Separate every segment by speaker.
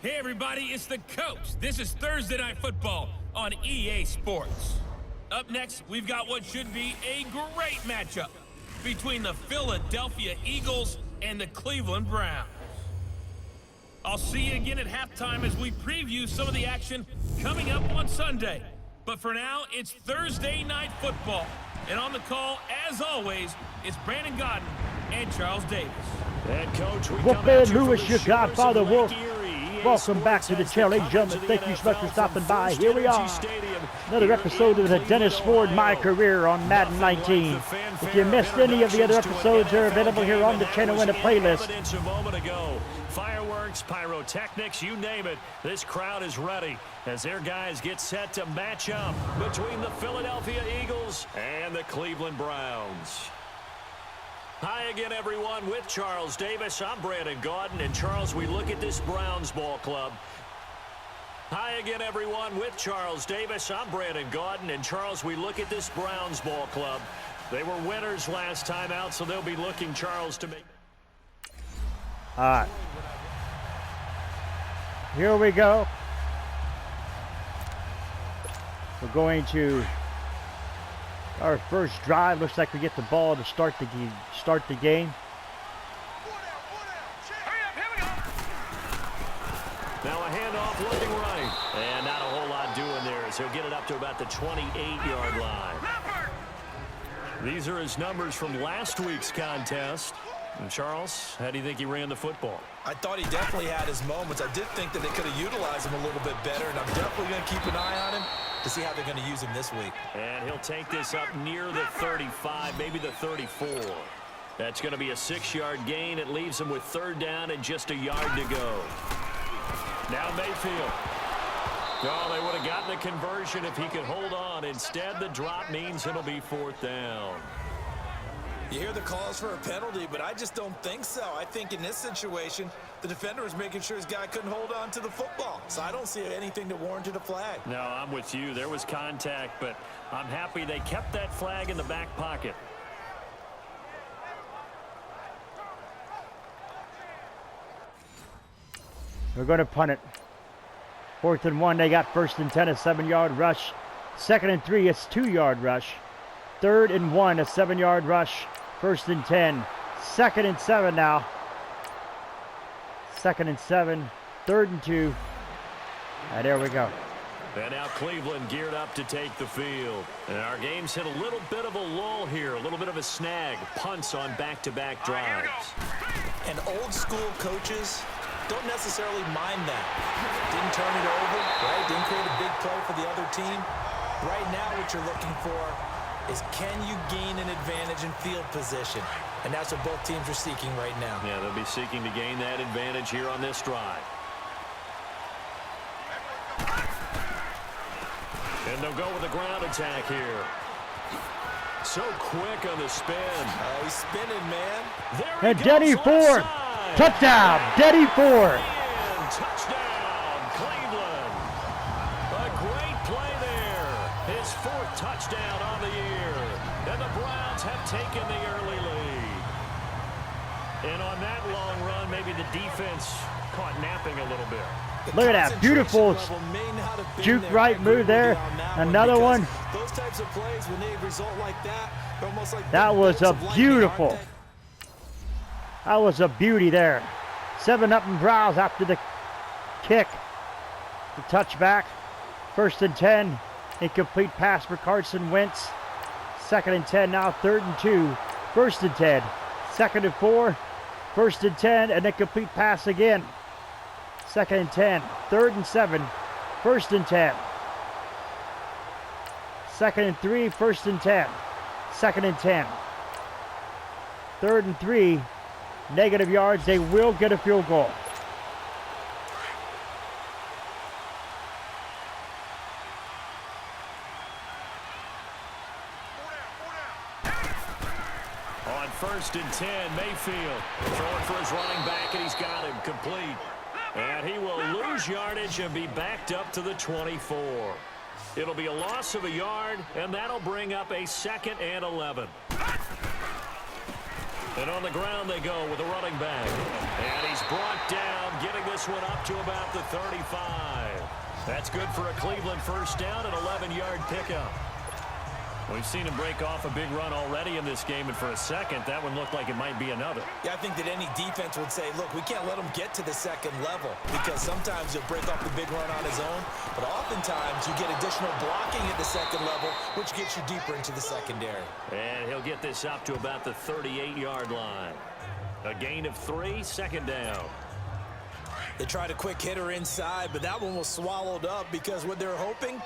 Speaker 1: Hey everybody, it's the coach. This is Thursday Night Football on EA Sports. Up next, we've got what should be a great matchup between the Philadelphia Eagles and the Cleveland Browns. I'll see you again at halftime as we preview some of the action coming up on Sunday. But for now, it's Thursday Night Football. And on the call, as always, it's Brandon Godden and Charles Davis.
Speaker 2: Head coach,
Speaker 3: Wolfman Lewis, your Godfather Wolf. Welcome back to the channel, ladies and gentlemen. Thank you so much for stopping by. Here we are. Another episode of the Dennis Ford My Career on Madden 19. If you missed any of the other episodes, they're available here on the channel in a playlist.
Speaker 2: Fireworks, pyrotechnics, you name it. This crowd is ready as their guys get set to match up between the Philadelphia Eagles and the Cleveland Browns. Hi again, everyone, with Charles Davis. I'm Brandon Godden, and Charles, we look at this Browns ball club. Hi again, everyone, with Charles Davis. I'm Brandon Godden, and Charles, we look at this Browns ball club. They were winners last time out, so they'll be looking, Charles, to make...
Speaker 3: All right. Here we go. We're going to... Our first drive. Looks like we get the ball to start the game.
Speaker 2: Now a handoff looking right. And not a whole lot doing there as he'll get it up to about the 28-yard line. These are his numbers from last week's contest. And Charles, how do you think he ran the football?
Speaker 4: I thought he definitely had his moments. I did think that they could have utilized him a little bit better, and I'm definitely going to keep an eye on him to see how they're going to use him this week.
Speaker 2: And he'll take this up near the 35, maybe the 34. That's going to be a 6-yard gain. It leaves him with third down and just a yard to go. Now Mayfield. Oh, they would have gotten the conversion if he could hold on. Instead, the drop means it'll be fourth down.
Speaker 4: You hear the calls for a penalty, but I just don't think so. I think in this situation, the defender was making sure his guy couldn't hold on to the football. So I don't see anything that warranted a flag.
Speaker 2: No, I'm with you. There was contact, but I'm happy they kept that flag in the back pocket.
Speaker 3: We're going to punt it. 4th and 1, they got 1st and 10, a 7-yard rush. 2nd and 3, it's 2-yard rush. 3rd and 1, a 7-yard rush. 1st and 10. 2nd and 7 now. 2nd and 7. 3rd and 2. And there we go.
Speaker 2: And now Cleveland geared up to take the field. And our game's hit a little bit of a lull here, a little bit of a snag. Punts on back-to-back drives.
Speaker 4: And old school coaches don't necessarily mind that. Didn't turn it over, right? Didn't create a big play for the other team. Right now what you're looking for is can you gain an advantage in field position? And that's what both teams are seeking right now.
Speaker 2: Yeah, they'll be seeking to gain that advantage here on this drive. And they'll go with a ground attack here. So quick on the spin.
Speaker 4: Oh, he's spinning, man.
Speaker 2: There
Speaker 3: and Denny Ford. Touchdown, Denny Ford.
Speaker 2: And touchdown, Cleveland. A great play there. His 4th touchdown on the year. And the Browns have taken the early lead. And on that long run, maybe the defense caught napping a little bit.
Speaker 3: Look at that beautiful juke right move there. Another one.
Speaker 4: Those types of plays, when they result like that, they're almost like
Speaker 3: that was a beautiful. That was a beauty there. 7-up and Browns after the kick. The touchback. 1st and 10. Incomplete pass for Carson Wentz. 2nd and 10 now. 3rd and 2. 1st and 10. 2nd and 4. 1st and 10. An incomplete pass again. 2nd and 10. 3rd and 7. 1st and 10. 2nd and 3. 1st and 10. 2nd and 10. 3rd and 3. Negative yards. They will get a field goal.
Speaker 2: On 1st and 10, Mayfield throwing for his running back, and he's got him complete. And he will lose yardage and be backed up to the 24. It'll be a loss of a yard, and that'll bring up a 2nd and 11. And on the ground they go with a running back. And he's brought down, getting this one up to about the 35. That's good for a Cleveland first down, an 11-yard pickup. We've seen him break off a big run already in this game, and for a second, that one looked like it might be another.
Speaker 4: Yeah, I think that any defense would say, look, we can't let him get to the second level, because sometimes he'll break off the big run on his own, but oftentimes you get additional blocking at the second level, which gets you deeper into the secondary.
Speaker 2: And he'll get this up to about the 38-yard line. A gain of 3, second down.
Speaker 4: They tried a quick hitter inside, but that one was swallowed up because what they're hoping,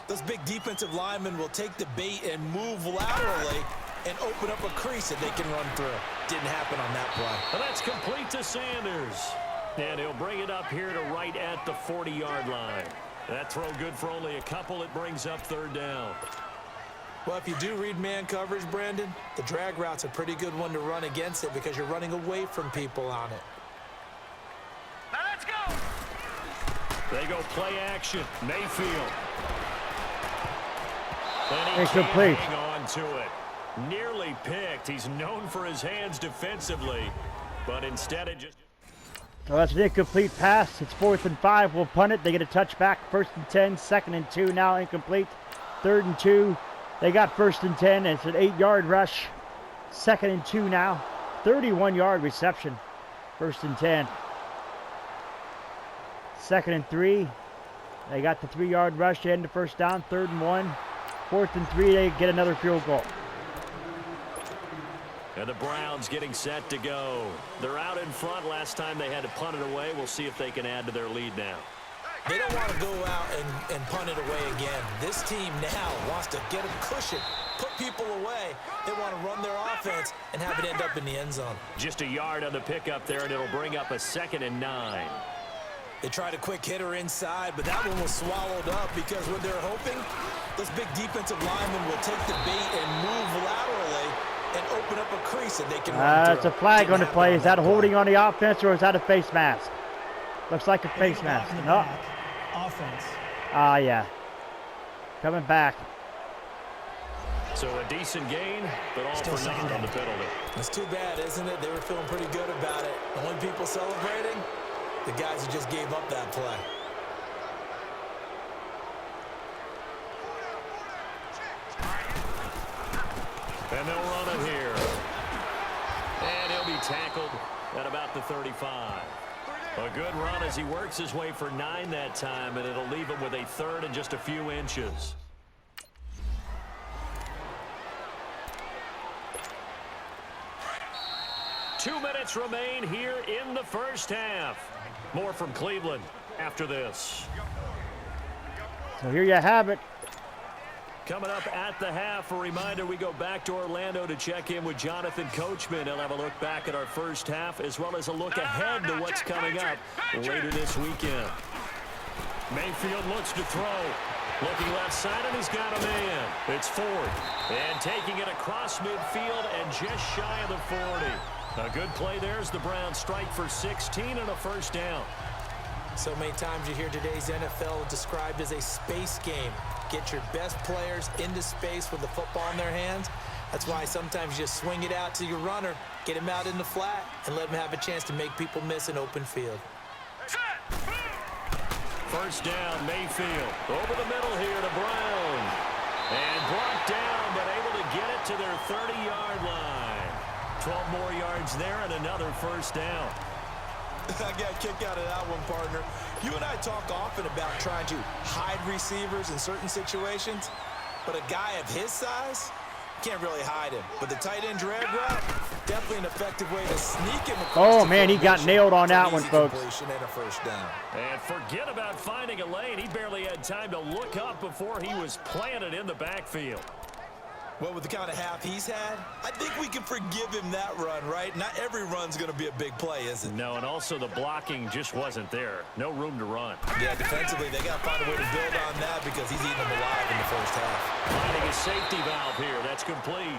Speaker 4: those big defensive linemen will take the bait and move laterally and open up a crease that they can run through. Didn't happen on that play.
Speaker 2: And that's complete to Sanders. And he'll bring it up here to right at the 40-yard line. That throw good for only a couple. It brings up third down.
Speaker 4: Well, if you do read man coverage, Brandon, the drag route's a pretty good one to run against it because you're running away from people on it.
Speaker 2: Now let's go. They go play action. Mayfield. And he
Speaker 3: Incomplete.
Speaker 2: can't hang on to it. Nearly picked. He's known for his hands defensively, but instead it just...
Speaker 3: So that's an incomplete pass. It's 4th and 5. We'll punt it. They get a touchback. 1st and 10. 2nd and 2. Now incomplete. 3rd and 2. They got 1st and 10. It's an 8-yard rush. 2nd and 2 now. 31-yard reception. 1st and 10. 2nd and 3. They got the 3-yard rush to end the first down. 3rd and 1. 4th and 3. They get another field goal.
Speaker 2: And the Browns getting set to go. They're out in front. Last time they had to punt it away. We'll see if they can add to their lead now.
Speaker 4: They don't want to go out and punt it away again. This team now wants to get a cushion, put people away. They want to run their offense and have it end up in the end zone.
Speaker 2: Just a yard on the pickup there, and it'll bring up a 2nd and 9.
Speaker 4: They tried a quick hitter inside, but that one was swallowed up because what they're hoping, those big defensive linemen will take the bait and move laterally and open up a crease that they can run through.
Speaker 3: It's a flag on the play. Is that holding on the offense or is that a face mask? Looks like a face mask. No.
Speaker 5: Offense.
Speaker 3: Yeah. Coming back.
Speaker 2: So a decent gain, but all
Speaker 5: Still
Speaker 2: for naught on the penalty.
Speaker 4: It's too bad, isn't it? They were feeling pretty good about it. The only people celebrating, the guys who just gave up that play.
Speaker 2: And they'll run it here. And he'll be tackled at about the 35. A good run as he works his way for 9 that time, and it'll leave him with a 3rd and just a few inches. Two minutes remain here in the first half. More from Cleveland after this.
Speaker 3: So here you have it.
Speaker 2: Coming up at the half, a reminder, we go back to Orlando to check in with Jonathan Coachman. He'll have a look back at our first half as well as a look ahead to what's coming up later this weekend. Mayfield looks to throw. Looking left side, and he's got a man. It's Ford. And taking it across midfield and just shy of the 40. A good play there as the Browns strike for 16 and a first down.
Speaker 4: So many times you hear today's NFL described as a space game. Get your best players into space with the football in their hands. That's why sometimes you just swing it out to your runner, get him out in the flat, and let him have a chance to make people miss an open field.
Speaker 2: First down, Mayfield. Over the middle here to Brown. And brought down, but able to get it to their 30-yard line. 12 more yards there and another first down.
Speaker 4: I got a kick out of that one, partner. You and I talk often about trying to hide receivers in certain situations, but a guy of his size, can't really hide him. But the tight end drag route, definitely an effective way to sneak him across.
Speaker 3: Oh, man, he got nailed on that one, folks.
Speaker 4: And a first down.
Speaker 2: And forget about finding a lane. He barely had time to look up before he was planted in the backfield.
Speaker 4: Well, with the kind of half he's had, I think we can forgive him that run, right? Not every run's going to be a big play, is it?
Speaker 2: No, and also the blocking just wasn't there. No room to run.
Speaker 4: Yeah, defensively, they got to find a way to build on that because he's eating them alive in the first half.
Speaker 2: Finding a safety valve here. That's complete.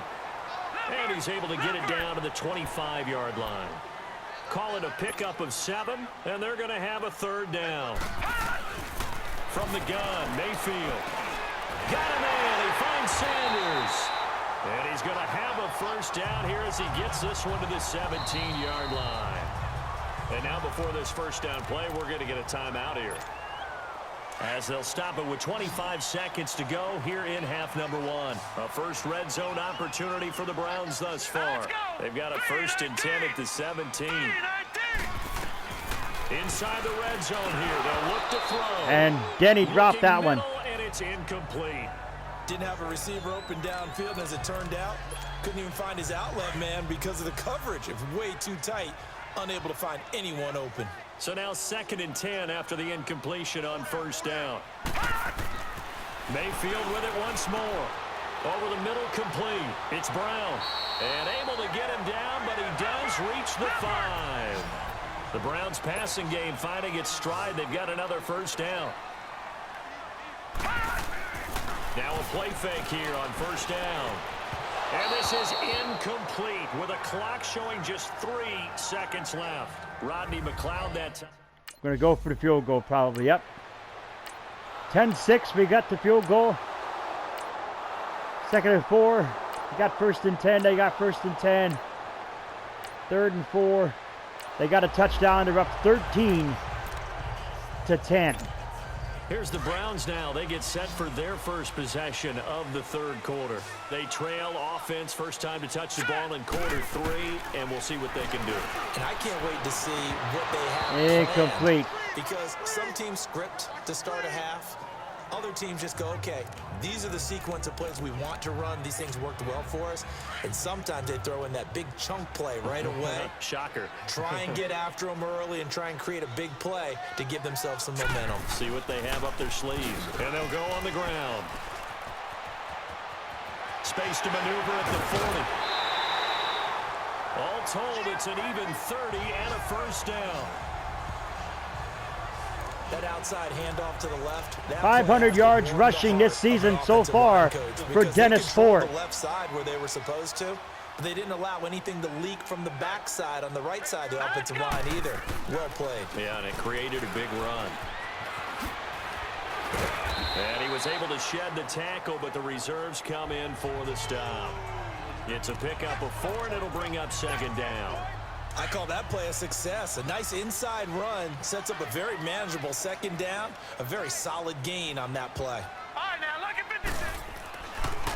Speaker 2: And he's able to get it down to the 25-yard line. Call it a pickup of 7, and they're going to have a third down. From the gun, Mayfield. Got a man. He finds Sanders. And he's going to have a first down here as he gets this one to the 17-yard line. And now before this first down play, we're going to get a timeout here, as they'll stop it with 25 seconds to go here in half number one. A first red zone opportunity for the Browns thus far. They've got a 1st and 10 at the 17. Inside the red zone here, they'll look to throw.
Speaker 3: And Denny dropped that one.
Speaker 2: And it's incomplete.
Speaker 4: Didn't have a receiver open downfield, as it turned out. Couldn't even find his outlet man because of the coverage. It was way too tight. Unable to find anyone open.
Speaker 2: So now 2nd and 10 after the incompletion on first down. Mayfield with it once more. Over the middle, complete. It's Brown. And able to get him down, but he does reach the 5. The Browns passing game finding its stride. They've got another first down. Now a play fake here on first down. And this is incomplete with a clock showing just 3 seconds left. Rodney McLeod that time.
Speaker 3: Going to go for the field goal probably. Yep. 10-6. We got the field goal. 2nd and 4. We got 1st and 10. They got 1st and 10. 3rd and 4. They got a touchdown. They're up 13-10.
Speaker 2: Here's the Browns now. They get set for their first possession of the 3rd quarter. They trail offense, first time to touch the ball in quarter 3, and we'll see what they can do.
Speaker 4: And I can't wait to see what they have.
Speaker 3: Incomplete.
Speaker 4: Because some teams script to start a half. Other teams just go, okay, these are the sequence of plays we want to run. These things worked well for us. And sometimes they throw in that big chunk play right away.
Speaker 2: Shocker.
Speaker 4: Try and get after them early and try and create a big play to give themselves some momentum.
Speaker 2: See what they have up their sleeves. And they'll go on the ground. Space to maneuver at the 40. All told, it's an even 30 and a first down.
Speaker 4: That outside handoff to the left.
Speaker 3: 500 yards rushing this season so far for Dennis Ford.
Speaker 4: The left side where they were supposed to, but they didn't allow anything to leak from the backside on the right side of the offensive line either. Well played.
Speaker 2: Yeah, and it created a big run. And he was able to shed the tackle, but the reserves come in for the stop. It's a pickup of 4, and it'll bring up 2nd down.
Speaker 4: I call that play a success. A nice inside run sets up a very manageable 2nd down. A very solid gain on that play.
Speaker 1: All right, now look at 56.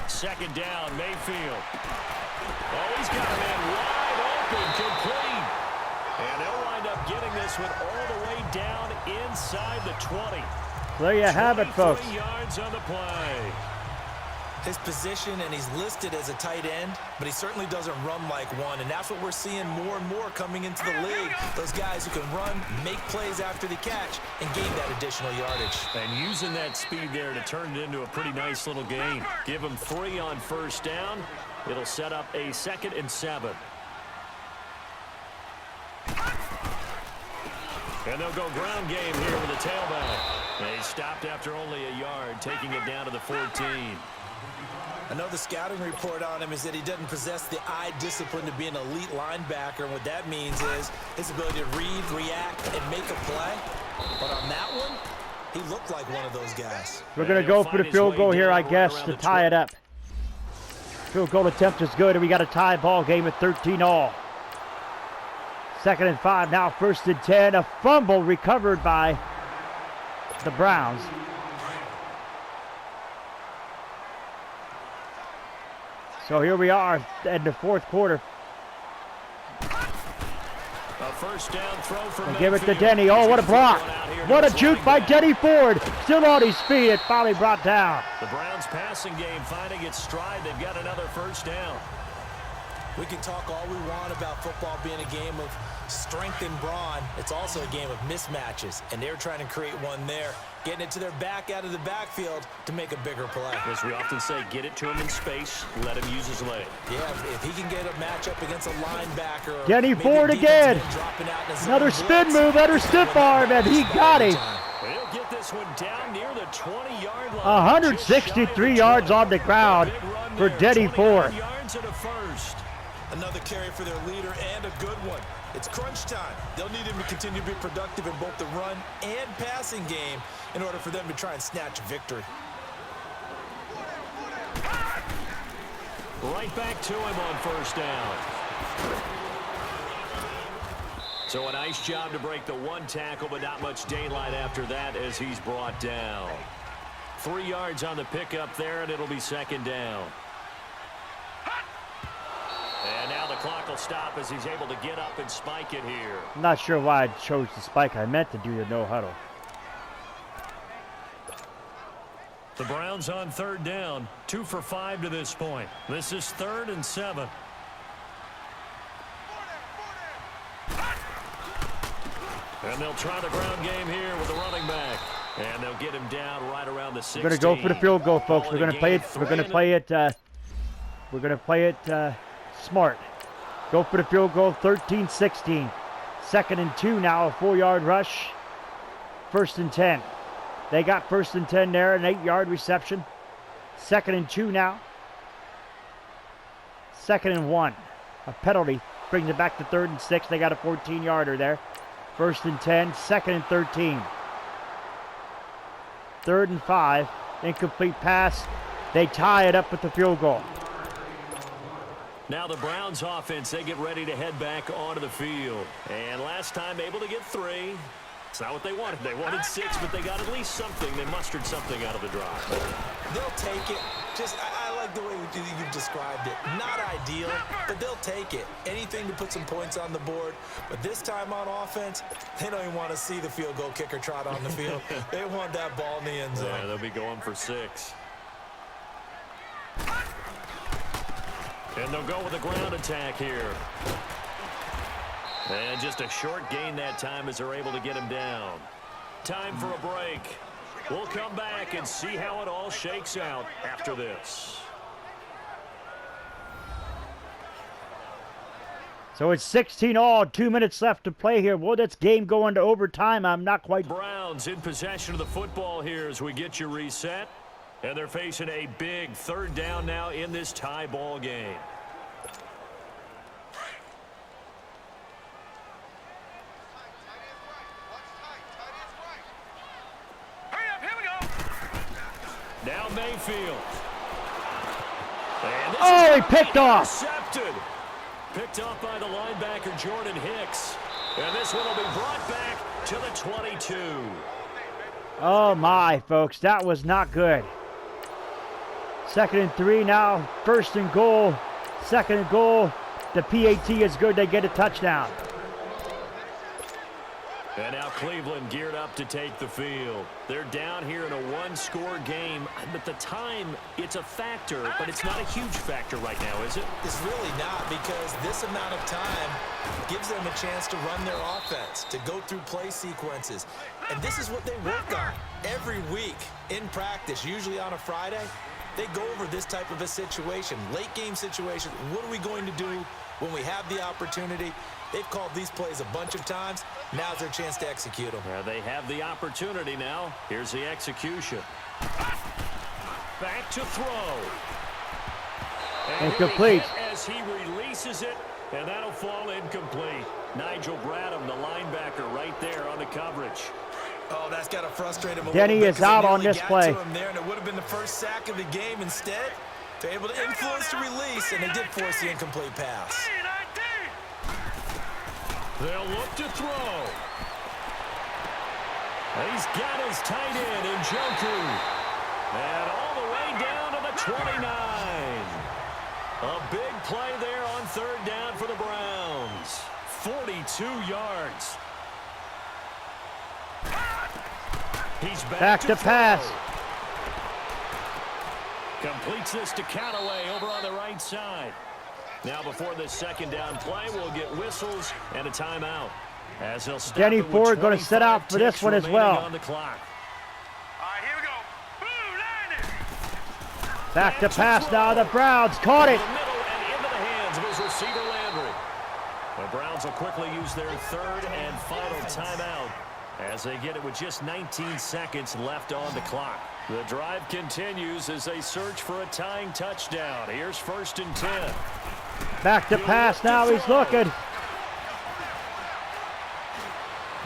Speaker 2: 2nd down, Mayfield. Oh, he's got a man wide open, complete. And they'll wind up getting this one all the way down inside the 20.
Speaker 3: There you have it, folks.
Speaker 2: 23 yards on the play.
Speaker 4: His position, and he's listed as a tight end, but he certainly doesn't run like one, and that's what we're seeing more and more coming into the league. Those guys who can run, make plays after the catch, and gain that additional yardage.
Speaker 2: And using that speed there to turn it into a pretty nice little game. Give him 3 on first down. It'll set up a 2nd and 7. And they'll go ground game here with a tailback. They stopped after only a yard, taking it down to the 14.
Speaker 4: Another scouting report on him is that he doesn't possess the eye discipline to be an elite linebacker. And what that means is his ability to read, react, and make a play. But on that one, he looked like one of those guys.
Speaker 3: We're going to go for the field goal here, I guess, to tie it up. Field goal attempt is good, and we got a tie ball game at 13-all. 2nd and 5, now 1st and 10. A fumble recovered by the Browns. So here we are in the 4th quarter.
Speaker 2: A first down throw for
Speaker 3: They give it to Denny. Oh, what a block. What a juke by Denny Ford. Still on his feet. It finally brought down.
Speaker 2: The Browns passing game finding its stride. They've got another first down.
Speaker 4: We can talk all we want about football being a game of strength and brawn. It's also a game of mismatches, and they're trying to create one there, getting it to their back out of the backfield to make a bigger play.
Speaker 2: As we often say, get it to him in space, let him use his leg.
Speaker 4: Yeah, if he can get a matchup against a linebacker.
Speaker 3: Denny Ford again. Another spin move, another stiff arm, and he got him.
Speaker 2: They'll get this one down near the 20-yard line.
Speaker 3: 163 yards on the ground for Denny Ford.
Speaker 2: Yards and a first.
Speaker 4: Another carry for their leader, and a good one. It's crunch time. They'll need him to continue to be productive in both the run and passing game in order for them to try and snatch victory.
Speaker 2: Right back to him on first down. So a nice job to break the one tackle, but not much daylight after that as he's brought down. 3 yards on the pickup there, and it'll be second down. And now the clock will stop as he's able to get up and spike it here.
Speaker 3: I'm not sure why I chose the spike. I meant to do the no huddle.
Speaker 2: The Browns on third down, 2 for 5 to this point. This is 3rd and 7. And they'll try the ground game here with the running back. And they'll get him down right around the 16.
Speaker 3: We're going to go for the field goal, folks. We're going to play it. We're going to play it. We're going to play it smart. Go for the field goal. 13-16. 2nd and 2 now. A 4-yard rush. 1st and 10. They got 1st and 10 there. An 8-yard reception. 2nd and 2 now. 2nd and 1. A penalty brings it back to 3rd and 6. They got a 14-yarder there. 1st and 10. 2nd and 13. 3rd and 5. Incomplete pass. They tie it up with the field goal.
Speaker 2: Now the Browns offense, they get ready to head back onto the field. And last time able to get 3. It's not what they wanted. They wanted 6, but they got at least something. They mustered something out of the drive.
Speaker 4: They'll take it. I like the way you've described it. Not ideal, but they'll take it. Anything to put some points on the board. But this time on offense, they don't even want to see the field goal kicker trot on the field. They want that ball in the end zone.
Speaker 2: Yeah, they'll be going for 6. And they'll go with a ground attack here. And just a short gain that time as they're able to get him down. Time for a break. We'll come back and see how it all shakes out after this.
Speaker 3: So it's 16-all, 2 minutes left to play here. Will this game go into overtime? I'm not quite...
Speaker 2: Browns in possession of the football here as we get you reset. And they're facing a big 3rd down now in this tie ball game. Now Mayfield.
Speaker 3: Oh, he picked off.
Speaker 2: Intercepted. Picked off by the linebacker, Jordan Hicks. And this one will be brought back to the 22.
Speaker 3: Oh, my, folks. That was not good. 2nd and 3 now. 1st and goal. 2nd and goal. The PAT is good. They get a touchdown.
Speaker 2: And now Cleveland geared up to take the field. They're down here in a 1-score game. But the time, it's a factor, but it's not a huge factor right now, is it?
Speaker 4: It's really not, because this amount of time gives them a chance to run their offense, to go through play sequences. And this is what they work on every week in practice, usually on a Friday. They go over this type of a situation, late game situation. What are we going to do when we have the opportunity? They've called these plays a bunch of times. Now's their chance to execute them.
Speaker 2: Yeah, they have the opportunity now. Here's the execution. Back to throw. And
Speaker 3: incomplete.
Speaker 2: As he releases it, and that'll fall incomplete. Nigel Bradham, the linebacker, right there on the coverage.
Speaker 4: Oh, that's got to frustrate him a
Speaker 3: Denny
Speaker 4: little bit.
Speaker 3: is out on this play.
Speaker 4: There, and it would have been the first sack of the game. Instead, they're able to influence the release, and they did force the incomplete pass.
Speaker 2: They'll look to throw. He's got his tight end in Njoku. And all the way down to the 29. A big play there on 3rd down for the Browns. 42 yards. He's back to pass. Completes this to Callaway over on the right side. Now before this 2nd down play, we'll get whistles and a timeout. As he'll stop
Speaker 3: Denny Ford going to set out for this one as well.
Speaker 2: On the clock.
Speaker 5: Here we go.
Speaker 3: Back to pass now. The Browns caught it.
Speaker 2: In the middle and into the hands of his receiver Landry. The Browns will quickly use their 3rd and final timeout as they get it with just 19 seconds left on the clock. The drive continues as they search for a tying touchdown. Here's 1st and 10.
Speaker 3: Back to pass now. He's looking.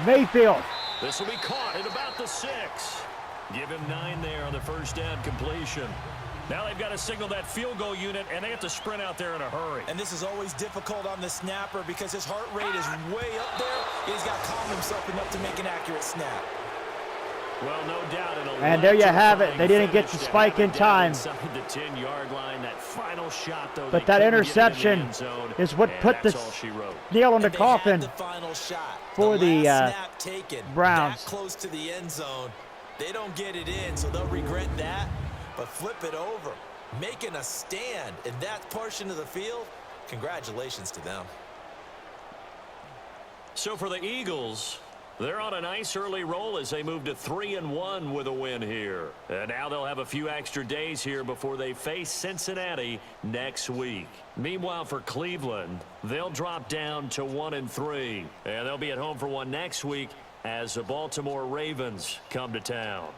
Speaker 3: Mayfield.
Speaker 2: This will be caught at about the 6. Give him 9 there on the 1st down completion. Now they've got to signal that field goal unit, and they have to sprint out there in a hurry.
Speaker 4: And this is always difficult on the snapper because his heart rate is way up there. He's got to calm himself enough to make an accurate snap.
Speaker 2: Well, no doubt.
Speaker 3: And there you have it. They didn't get the spike in time.
Speaker 2: The 10-yard line, that final shot, though,
Speaker 3: but that interception is what put the nail in the coffin
Speaker 4: the final shot.
Speaker 3: for the
Speaker 4: snap taken
Speaker 3: Browns.
Speaker 4: that close to the end zone. They don't get it in, so they'll regret that. But flip it over, making a stand in that portion of the field. Congratulations to them.
Speaker 2: So for the Eagles, they're on a nice early roll as they move to 3-1 with a win here. And now they'll have a few extra days here before they face Cincinnati next week. Meanwhile, for Cleveland, they'll drop down to 1-3. And they'll be at home for one next week as the Baltimore Ravens come to town.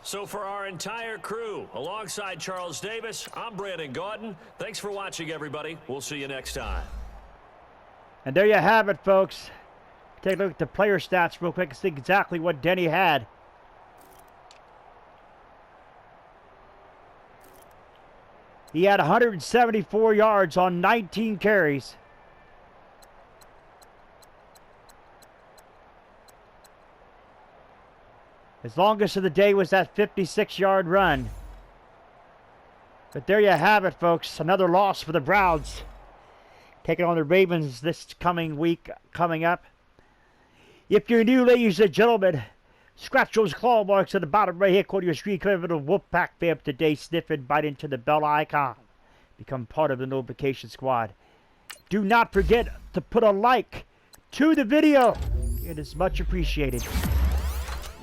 Speaker 2: So for our entire crew, alongside Charles Davis, I'm Brandon Gaudin. Thanks for watching, everybody. We'll see you next time.
Speaker 3: And there you have it, folks. Take a look at the player stats real quick and see exactly what Denny had. He had 174 yards on 19 carries. His longest of the day was that 56-yard run. But there you have it, folks. Another loss for the Browns. Taking on the Ravens this coming week coming up. If you're new, ladies and gentlemen, scratch those claw marks at the bottom right hand corner of your screen. Come over to Wolfpack Fam today. Sniff and bite into the bell icon. Become part of the notification squad. Do not forget to put a like to the video. It is much appreciated.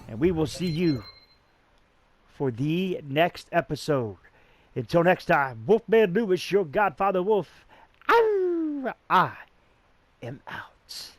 Speaker 3: And we will see you for the next episode. Until next time, Wolfman Lewis, your Godfather Wolf. I am out.